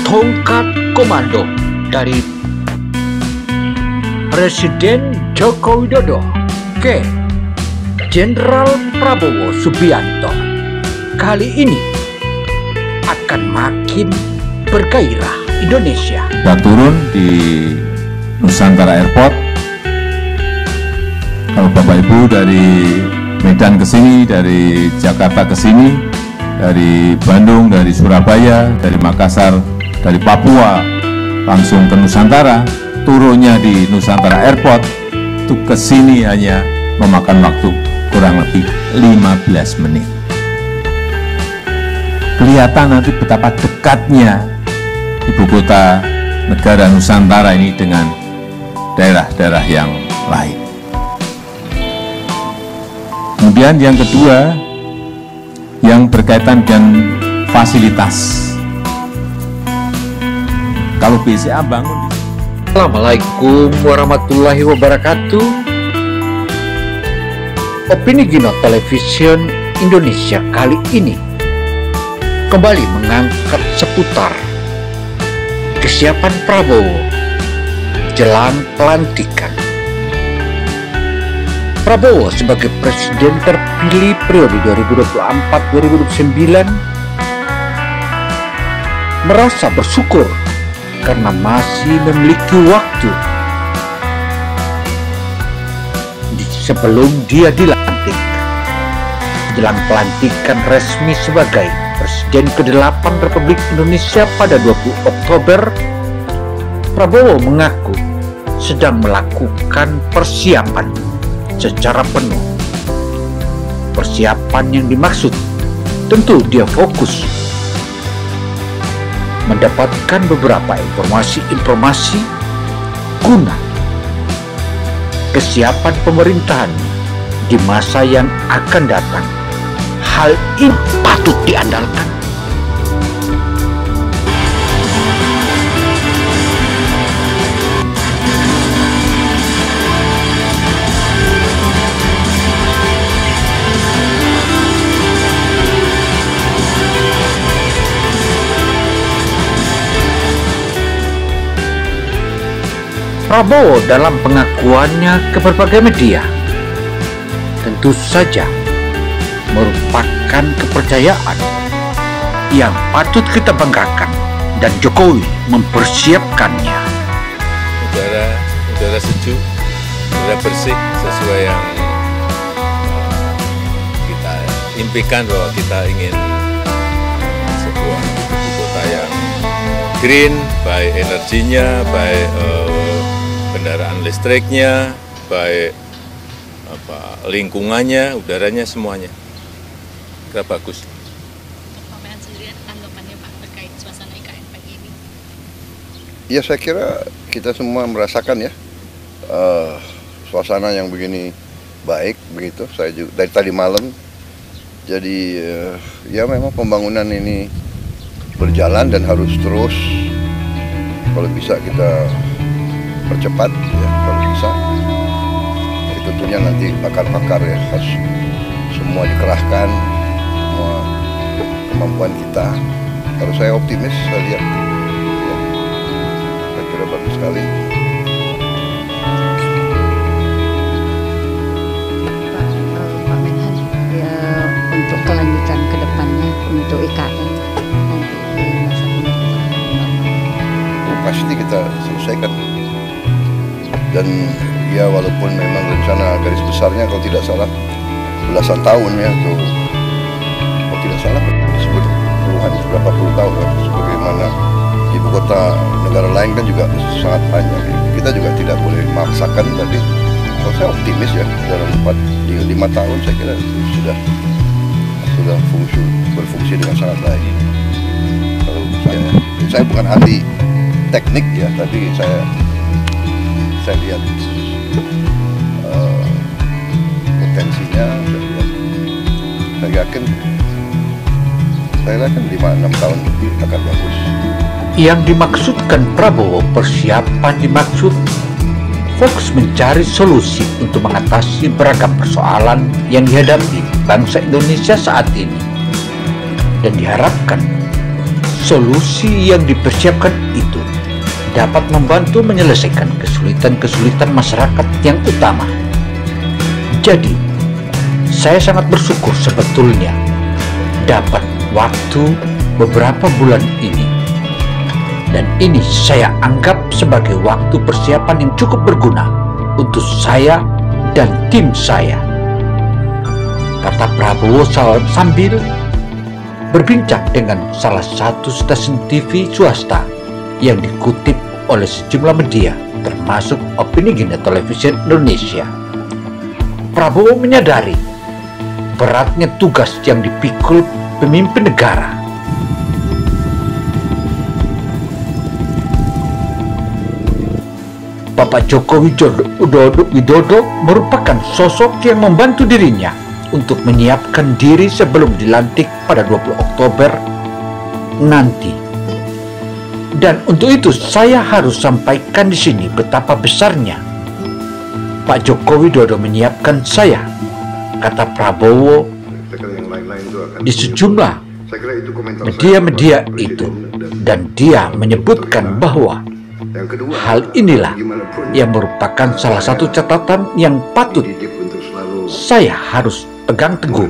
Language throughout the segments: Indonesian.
tongkat komando dari Presiden Joko Widodo ke Jenderal Prabowo Subianto kali ini akan makin bergairah Indonesia. Kita turun di Nusantara Airport. Kalau Bapak Ibu dari Medan ke sini, dari Jakarta ke sini, dari Bandung, dari Surabaya, dari Makassar, dari Papua, langsung ke Nusantara, turunnya di Nusantara Airport, itu ke sini hanya memakan waktu kurang lebih 15 menit. Kelihatan nanti betapa dekatnya ibu kota negara Nusantara ini dengan daerah-daerah yang lain. Kemudian yang kedua, yang berkaitan dengan fasilitas. Kalau BCA bangun. Assalamualaikum warahmatullahi wabarakatuh. Opini Gino Television Indonesia kali ini kembali mengangkat seputar kesiapan Prabowo jelang pelantikan. Prabowo sebagai presiden terpilih periode 2024-2029 merasa bersyukur karena masih memiliki waktu sebelum dia dilantik. Jelang pelantikan resmi sebagai Presiden ke-8 Republik Indonesia pada 20 Oktober, Prabowo mengaku sedang melakukan persiapan secara penuh. Persiapan yang dimaksud tentu dia fokus mendapatkan beberapa informasi guna kesiapan pemerintahan di masa yang akan datang. Hal ini patut diandalkan. Prabowo dalam pengakuannya ke berbagai media tentu saja merupakan kepercayaan yang patut kita banggakan dan Jokowi mempersiapkannya. Udara sejuk, udara bersih sesuai yang kita impikan bahwa kita ingin sebuah ibu kota yang green, baik energinya, baik kendaraan listriknya, baik lingkungannya, udaranya, semuanya. Kira bagus. Pak Mehan sendiri tanggapannya Pak terkait suasana IKN pagi ini? Ya saya kira kita semua merasakan ya suasana yang begini baik begitu. Saya juga dari tadi malam. Jadi ya memang pembangunan ini berjalan dan harus terus. Kalau bisa kita percepat ya, kalau bisa. Jadi tentunya nanti pakar-pakar ya harus semua dikerahkan, semua kemampuan kita. Kalau saya optimis, saya lihat ya, saya kira bagus sekali. Pak Menhan, ya untuk kelanjutan ke depannya untuk IKN nanti di masa pemerintahan Pasti kita selesaikan. Dan ya walaupun memang rencana garis besarnya kalau tidak salah belasan tahun ya, atau kalau tidak salah disebut puluhan berapa puluh tahun ya, sebagaimana ibu kota negara lain kan juga sangat panjang. Kita juga tidak boleh memaksakan, tapi kalau saya optimis ya dalam 5 tahun saya kira sudah berfungsi dengan sangat baik. Kalau saya bukan ahli teknik ya, tapi saya lihat potensinya, saya yakin 5-6 tahun lebih akan bagus. Yang dimaksudkan Prabowo persiapan dimaksud fokus mencari solusi untuk mengatasi beragam persoalan yang dihadapi bangsa Indonesia saat ini, dan diharapkan solusi yang dipersiapkan itu dapat membantu menyelesaikan kesulitan-kesulitan masyarakat yang utama. Jadi, saya sangat bersyukur sebetulnya dapat waktu beberapa bulan ini. Dan ini saya anggap sebagai waktu persiapan yang cukup berguna untuk saya dan tim saya, kata Prabowo sambil berbincang dengan salah satu stasiun TV swasta yang dikutip oleh sejumlah media, termasuk Opinion Television Indonesia. Prabowo menyadari beratnya tugas yang dipikul pemimpin negara. Bapak Joko Widodo merupakan sosok yang membantu dirinya untuk menyiapkan diri sebelum dilantik pada 20 Oktober nanti. Dan untuk itu saya harus sampaikan di sini betapa besarnya Pak Joko Widodo menyiapkan saya, kata Prabowo di sejumlah media-media itu. Dan dia menyebutkan bahwa hal inilah yang merupakan salah satu catatan yang patut saya harus pegang teguh.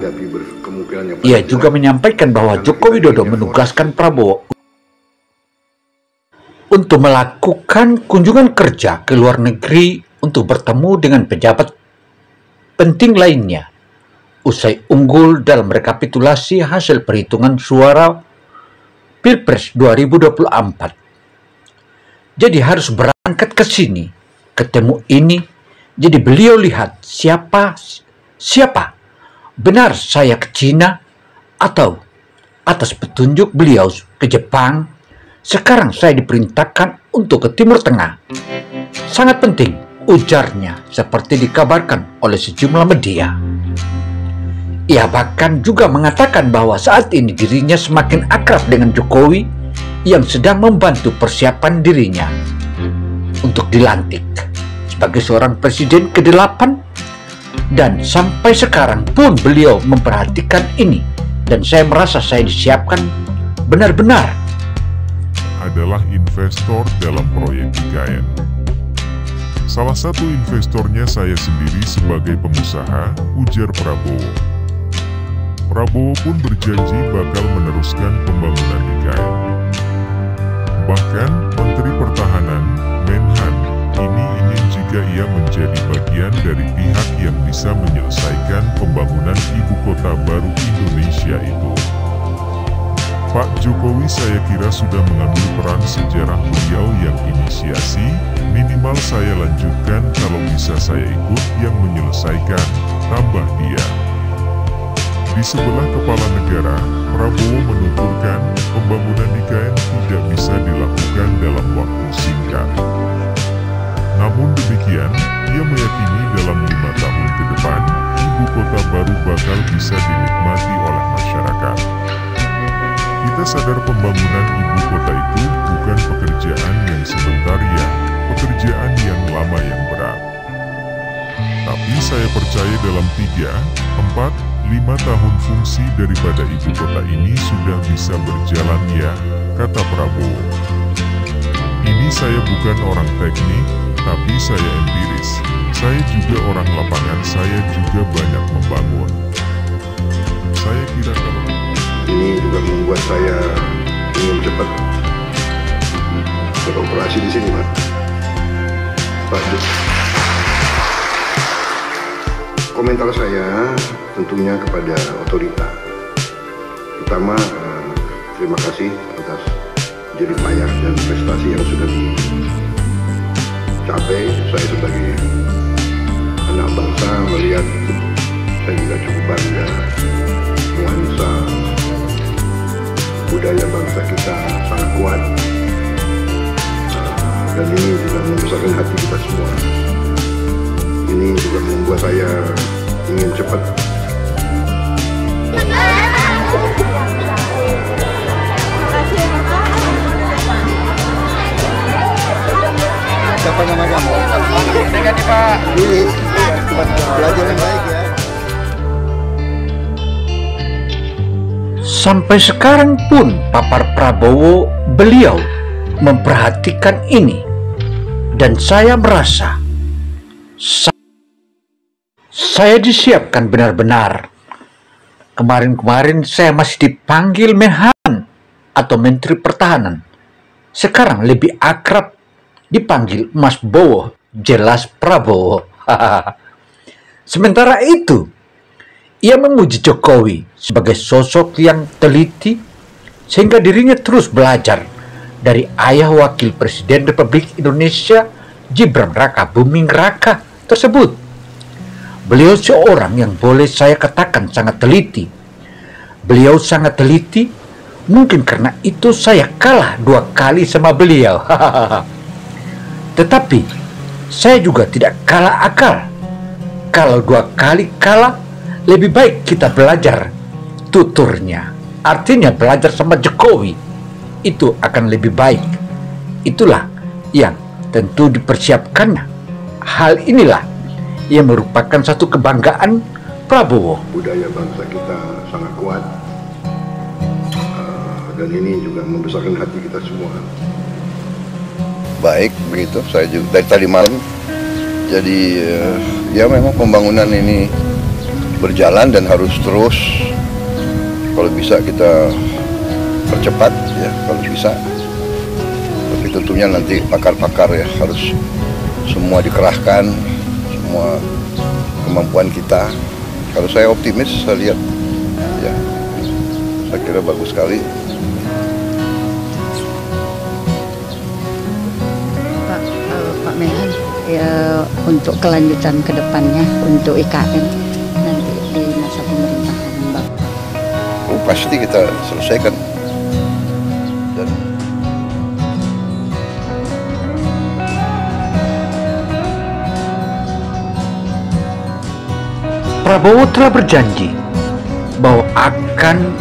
Ia juga menyampaikan bahwa Joko Widodo menugaskan Prabowo untuk melakukan kunjungan kerja ke luar negeri untuk bertemu dengan pejabat penting lainnya usai unggul dalam rekapitulasi hasil perhitungan suara Pilpres 2024. Jadi harus berangkat ke sini, ketemu ini. Jadi beliau lihat siapa benar saya ke Cina atau atas petunjuk beliau ke Jepang. Sekarang saya diperintahkan untuk ke Timur Tengah. Sangat penting, ujarnya, seperti dikabarkan oleh sejumlah media. Ia bahkan juga mengatakan bahwa saat ini dirinya semakin akrab dengan Jokowi yang sedang membantu persiapan dirinya untuk dilantik sebagai seorang presiden ke-8. Dan sampai sekarang pun beliau memperhatikan ini. Dan saya merasa saya disiapkan benar-benar adalah investor dalam proyek IKN. Salah satu investornya saya sendiri sebagai pengusaha, ujar Prabowo. Prabowo pun berjanji bakal meneruskan pembangunan IKN. Bahkan Menteri Pertahanan, Menhan, ini ingin jika ia menjadi bagian dari pihak yang bisa menyelesaikan pembangunan ibu kota baru Indonesia itu. Pak Jokowi saya kira sudah mengambil peran sejarah beliau yang inisiasi, minimal saya lanjutkan kalau bisa saya ikut yang menyelesaikan, tambah dia. Di sebelah kepala negara, Prabowo menuturkan pembangunan IKN tidak bisa dilakukan dalam waktu singkat. Namun demikian, ia meyakini dalam 5 tahun ke depan, ibu kota baru bakal bisa dinikmati oleh masyarakat. Kita sadar pembangunan ibu kota itu bukan pekerjaan yang sebentar ya, pekerjaan yang lama yang berat. Tapi saya percaya dalam 3, 4, 5 tahun fungsi daripada ibu kota ini sudah bisa berjalan ya, kata Prabowo. Ini saya bukan orang teknik, tapi saya empiris. Saya juga orang lapangan, saya juga banyak membangun. Saya kira kalau ini juga membuat saya ingin cepat beroperasi di sini, Pak. Komentar saya tentunya kepada otorita. Pertama, terima kasih atas jerih payah dan prestasi yang sudah dicapai. Saya sebagai anak bangsa melihat saya juga cukup bangga nuansa budaya bangsa kita sangat kuat, dan ini juga membesarkan hati kita semua. Ini juga membuat saya ingin cepat. Siapa nama kamu? Dengan Pak. Belajar yang baik ya. Sampai sekarang pun papar Prabowo, beliau memperhatikan ini, dan saya merasa saya disiapkan benar-benar. Kemarin-kemarin saya masih dipanggil Menhan atau Menteri Pertahanan. Sekarang lebih akrab dipanggil Mas Bowo, jelas Prabowo. Sementara itu, ia memuji Jokowi sebagai sosok yang teliti sehingga dirinya terus belajar dari ayah Wakil Presiden Republik Indonesia Gibran Raka Buming Raka tersebut. Beliau seorang yang boleh saya katakan sangat teliti. Beliau sangat teliti, mungkin karena itu saya kalah 2 kali sama beliau. Tetapi saya juga tidak kalah akal. Kalau 2 kali kalah, lebih baik kita belajar tuturnya. Artinya belajar sama Jokowi, itu akan lebih baik. Itulah yang tentu dipersiapkannya. Hal inilah yang merupakan satu kebanggaan Prabowo. Budaya bangsa kita sangat kuat, dan ini juga membesarkan hati kita semua. Baik, begitu. Saya juga dari tadi malam. Jadi ya memang pembangunan ini berjalan dan harus terus. Kalau bisa kita percepat ya, kalau bisa. Tapi tentunya nanti pakar-pakar ya harus semua dikerahkan, semua kemampuan kita. Kalau saya optimis, saya lihat ya, saya kira bagus sekali. Pak Menhan, ya, untuk kelanjutan ke depannya untuk IKN nanti di masa pemerintahan Bapak. Oh, pasti kita selesaikan. Dan Prabowo telah berjanji bahwa akan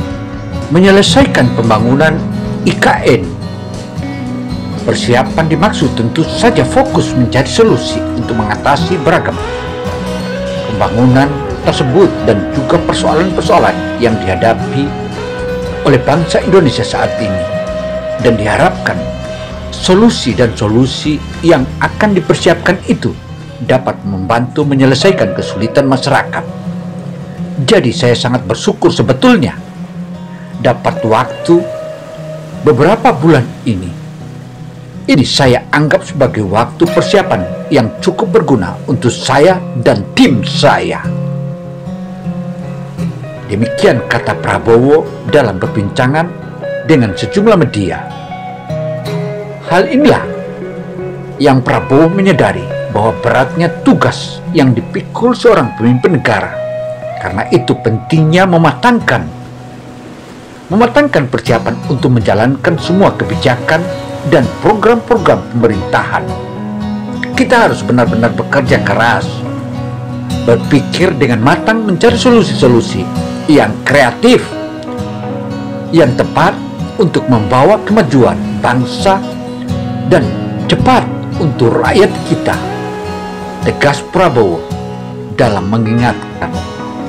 menyelesaikan pembangunan IKN. Persiapan dimaksud tentu saja fokus mencari solusi untuk mengatasi beragam pembangunan tersebut dan juga persoalan-persoalan yang dihadapi oleh bangsa Indonesia saat ini. Dan diharapkan solusi dan solusi yang akan dipersiapkan itu dapat membantu menyelesaikan kesulitan masyarakat. Jadi saya sangat bersyukur sebetulnya dapat waktu beberapa bulan ini. Ini saya anggap sebagai waktu persiapan yang cukup berguna untuk saya dan tim saya. Demikian kata Prabowo dalam perbincangan dengan sejumlah media. Hal inilah yang Prabowo menyadari bahwa beratnya tugas yang dipikul seorang pemimpin negara. Karena itu pentingnya mematangkan persiapan untuk menjalankan semua kebijakan dan program-program pemerintahan. Kita harus benar-benar bekerja keras, berpikir dengan matang, mencari solusi-solusi yang kreatif, yang tepat untuk membawa kemajuan bangsa dan cepat untuk rakyat kita. Tegas Prabowo dalam mengingatkan.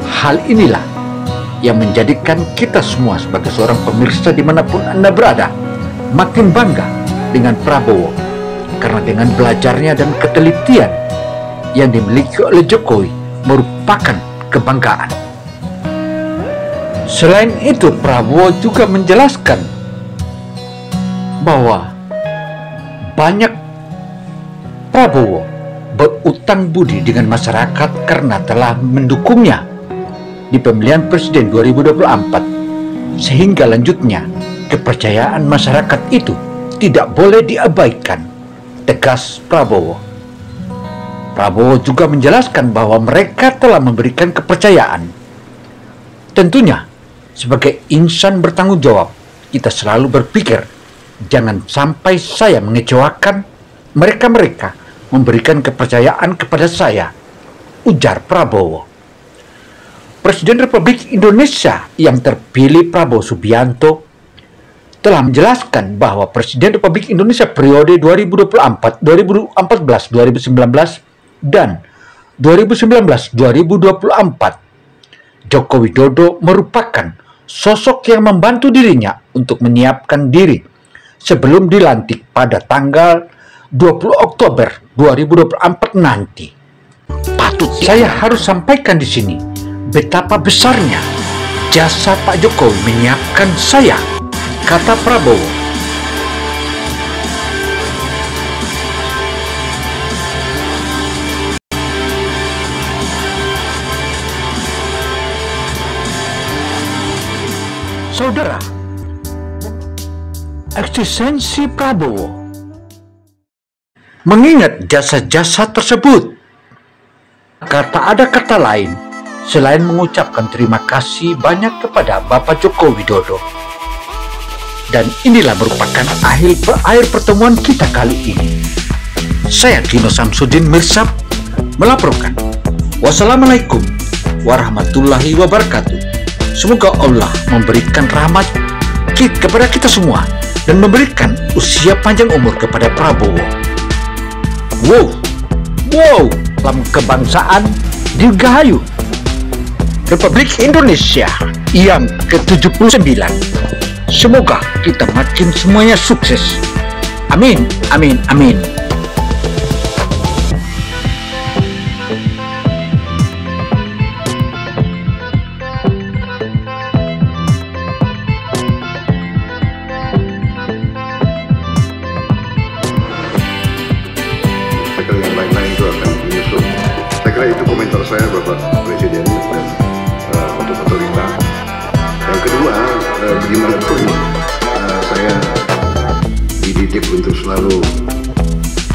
Hal inilah yang menjadikan kita semua sebagai seorang pemirsa dimanapun Anda berada makin bangga dengan Prabowo, karena dengan belajarnya dan ketelitian yang dimiliki oleh Jokowi merupakan kebanggaan. Selain itu, Prabowo juga menjelaskan bahwa banyak Prabowo berutang budi dengan masyarakat karena telah mendukungnya di pemilihan presiden 2024, sehingga lanjutnya kepercayaan masyarakat itu tidak boleh diabaikan, tegas Prabowo. Prabowo juga menjelaskan bahwa mereka telah memberikan kepercayaan. Tentunya sebagai insan bertanggung jawab, kita selalu berpikir jangan sampai saya mengecewakan mereka memberikan kepercayaan kepada saya, ujar Prabowo. Presiden Republik Indonesia yang terpilih Prabowo Subianto telah menjelaskan bahwa Presiden Republik Indonesia periode 2024, 2014, 2019 dan 2019-2024 Joko Widodo merupakan sosok yang membantu dirinya untuk menyiapkan diri sebelum dilantik pada tanggal 20 Oktober 2024 nanti. Patut saya harus sampaikan di sini betapa besarnya jasa Pak Jokowi menyiapkan saya, kata Prabowo. Saudara, eksistensi Prabowo mengingat jasa-jasa tersebut, tak ada kata lain selain mengucapkan terima kasih banyak kepada Bapak Joko Widodo. Dan inilah merupakan akhir pertemuan kita kali ini. Saya Dino Samsudin Mirsab melaporkan. Wassalamualaikum warahmatullahi wabarakatuh. Semoga Allah memberikan rahmat kepada kita semua dan memberikan usia panjang umur kepada Prabowo. Wow, dalam kebangsaan dirgahayu Republik Indonesia yang ke-79. Semoga kita makin semuanya sukses. Amin, amin, amin. Yang lain-lain itu akan menyusul. Saya kira itu komentar saya.